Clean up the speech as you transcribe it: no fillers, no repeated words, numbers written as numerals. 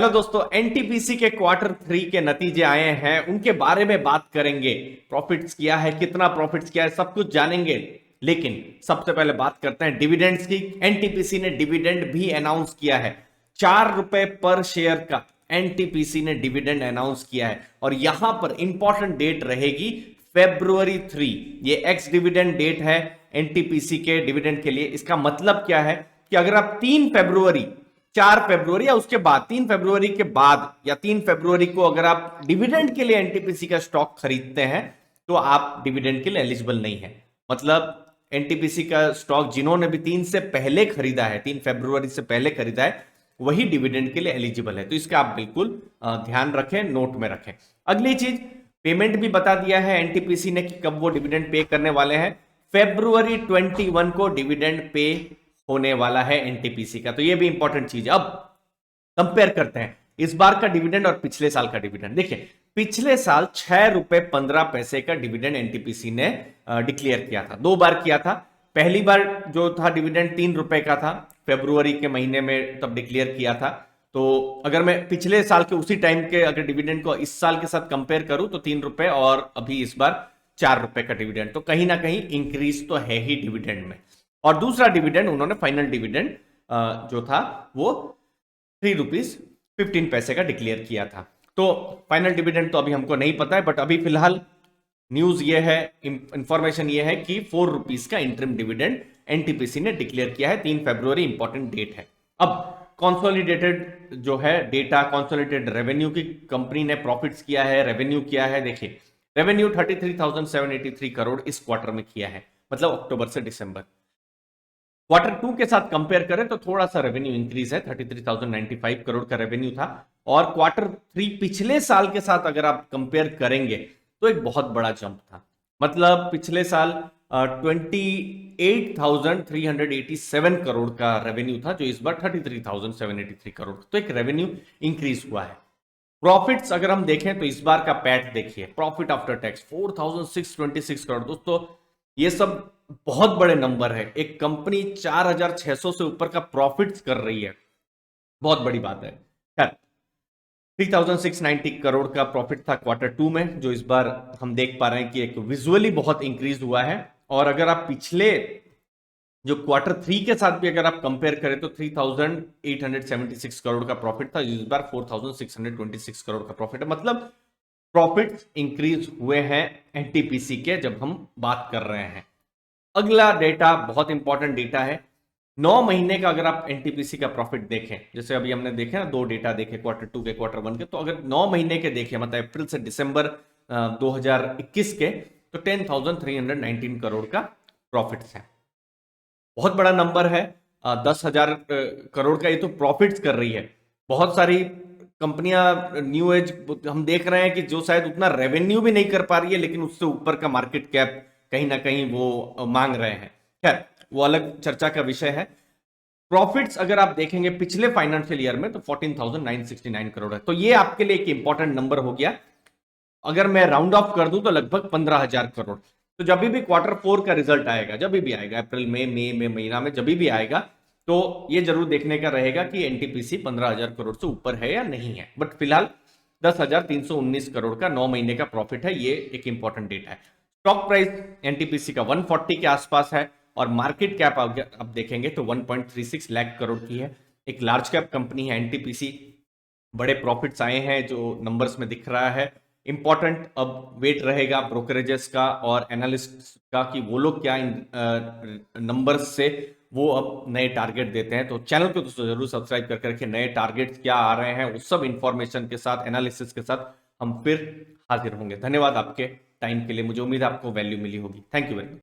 Hello दोस्तों, NTPC के quarter 3 के नतीजे आए हैं, उनके बारे में बात करेंगे। प्रॉफिट्स किया है, कितना प्रॉफिट्स किया है, सब कुछ जानेंगे। लेकिन सबसे पहले बात करते हैं डिविडेंड्स की। एनटीपीसी ने डिविडेंड भी अनाउंस किया है, 4 रुपए पर शेयर का एनटीपीसी ने डिविडेंड अनाउंस किया है। और यहां पर इंपॉर्टेंट डेट रहेगी February 3। ये एक्स डिविडेंड डेट है एनटीपीसी के डिविडेंड के लिए। इसका मतलब क्या है कि अगर आप 3 फरवरी, 4 फरवरी या उसके बाद 3 फरवरी के बाद या 3 फरवरी को अगर आप डिविडेंड के लिए एनटीपीसी का स्टॉक खरीदते हैं तो आप डिविडेंड के लिए एलिजिबल नहीं है। मतलब एनटीपीसी का स्टॉक जिन्होंने भी 3 से पहले खरीदा है, 3 फरवरी से पहले खरीदा है, वही डिविडेंड के लिए एलिजिबल है। तो इसका आप बिल्कुल ध्यान रखें, नोट में रखें। अगली चीज, पेमेंट भी बता दिया है एनटीपीसी ने कि कब वो डिविडेंड पे करने वाले हैं। February 21 को डिविडेंड पे होने वाला है एनटीपीसी का। तो ये भी इंपॉर्टेंट चीज है। अब कंपेयर करते हैं इस बार का डिविडेंड और पिछले साल का डिविडेंड। देखिए, पिछले साल 6 रुपए 15 पैसे का डिविडेंड एनटीपीसी ने डिक्लेयर किया था। 2 बार किया था। पहली बार जो था डिविडेंड 3 रुपए का था, February के महीने में तब डिक्लेयर किया था। तो अगर मैं पिछले साल के उसी टाइम के अगर डिविडेंड को इस साल के साथ कंपेयर करूं तो 3 रुपए, और अभी इस बार 4 रुपए का डिविडेंड, तो कहीं ना कहीं इंक्रीज तो है ही डिविडेंड में। और दूसरा डिविडेंड, उन्होंने फाइनल डिविडेंड जो था वो 3 रुपीज 15 पैसे का डिक्लेयर किया था। तो फाइनल डिविडेंड तो अभी हमको नहीं पता है, बट अभी फिलहाल न्यूज ये है, इंफॉर्मेशन ये है कि 4 रुपीज का इंटरिम डिविडेंड एनटीपीसी ने डिक्लेयर किया है। 3 फरवरी इंपॉर्टेंट डेट है। अब कॉन्सोलिडेटेड जो है डेटा, कॉन्सोलिडेटेड रेवेन्यू की कंपनी ने प्रॉफिट्स किया है, रेवेन्यू किया है। देखिए, रेवेन्यू 33,783 करोड़ इस क्वार्टर में किया है, मतलब अक्टूबर से दिसंबर। क्वार्टर 2 के साथ कंपेयर करें तो थोड़ा सा रेवेन्यू इंक्रीज है, 33,095 करोड़ का रेवेन्यू था। और क्वार्टर 3 पिछले साल के साथ अगर आप कंपेयर करेंगे तो एक बहुत बड़ा जंप था। मतलब पिछले साल 28,387 करोड़ का रेवेन्यू था, जो इस बार 33,783 करोड़। तो एक रेवेन्यू इंक्रीज हुआ है। प्रॉफिट्स अगर हम देखें तो इस बार का पैट देखिए, प्रॉफिट आफ्टर टैक्स 4,626 करोड़। दोस्तों, ये सब बहुत बड़े नंबर है। एक कंपनी 4,600 से ऊपर का प्रॉफिट्स कर रही है, बहुत बड़ी बात है। खैर, 3,690 करोड़ का प्रॉफिट था क्वार्टर 2 में, जो इस बार हम देख पा रहे हैं कि एक विजुअली बहुत इंक्रीज हुआ है। और अगर आप पिछले जो क्वार्टर 3 के साथ भी अगर आप कंपेयर करें तो 3,876 करोड़ का प्रॉफिट था, इस बार 4,626 करोड़ का प्रॉफिट है। मतलब प्रॉफिट इंक्रीज हुए हैं एनटीपीसी के, जब हम बात कर रहे हैं। अगला डेटा बहुत इंपॉर्टेंट डेटा है। 9 महीने का अगर आप एनटीपीसी का प्रॉफिट देखें, जैसे अभी हमने देखे ना, 2 डेटा देखे, क्वार्टर 2 के, क्वार्टर 1 के, तो अगर 9 महीने के देखें, मतलब अप्रैल से दिसंबर 2021 के, तो 10,319 करोड़ का प्रॉफिट है। बहुत बड़ा नंबर है। 10,000 करोड़ का ये तो प्रॉफिट्स कर रही है। बहुत सारी कंपनियां न्यू एज हम देख रहे हैं कि जो शायद उतना रेवेन्यू भी नहीं कर पा रही है, लेकिन उससे ऊपर का मार्केट कैप कहीं ना कहीं वो मांग रहे हैं। खैर, वो अलग चर्चा का विषय है। प्रॉफिट्स अगर आप देखेंगे पिछले फाइनेंशियल ईयर में तो 14,969 करोड़ है। तो ये आपके लिए एक इंपॉर्टेंट नंबर हो गया। अगर मैं राउंड ऑफ कर दूं तो लगभग 15,000 करोड़। तो जब भी क्वार्टर 4 का रिजल्ट आएगा, जब भी आएगा, अप्रैल में, मई में महीना में जब भी आएगा, तो ये जरूर देखने का रहेगा कि एनटीपीसी 15,000 करोड़ से ऊपर है या नहीं है। बट फिलहाल 10,319 करोड़ का 9 महीने का प्रॉफिट है, ये एक इंपॉर्टेंट डेटा है। स्टॉक प्राइस एनटीपीसी का 140 के आसपास है, और मार्केट कैप आप देखेंगे तो 1.36 लाख करोड़ की है। एक लार्ज कैप कंपनी है एनटीपीसी। बड़े प्रॉफिट्स आए हैं जो नंबर्स में दिख रहा है। इंपॉर्टेंट अब वेट रहेगा ब्रोकरेजेस का और एनालिस्ट का कि वो लोग क्या इन नंबर्स से वो अब नए टारगेट देते हैं। तो चैनल को दोस्तों जरूर सब्सक्राइब करके रखिए। नए टारगेट्स क्या आ रहे हैं उस सब इंफॉर्मेशन के साथ, एनालिसिस के साथ हम फिर हाजिर होंगे। धन्यवाद आपके टाइम के लिए। मुझे उम्मीद है आपको वैल्यू मिली होगी। Thank you very much.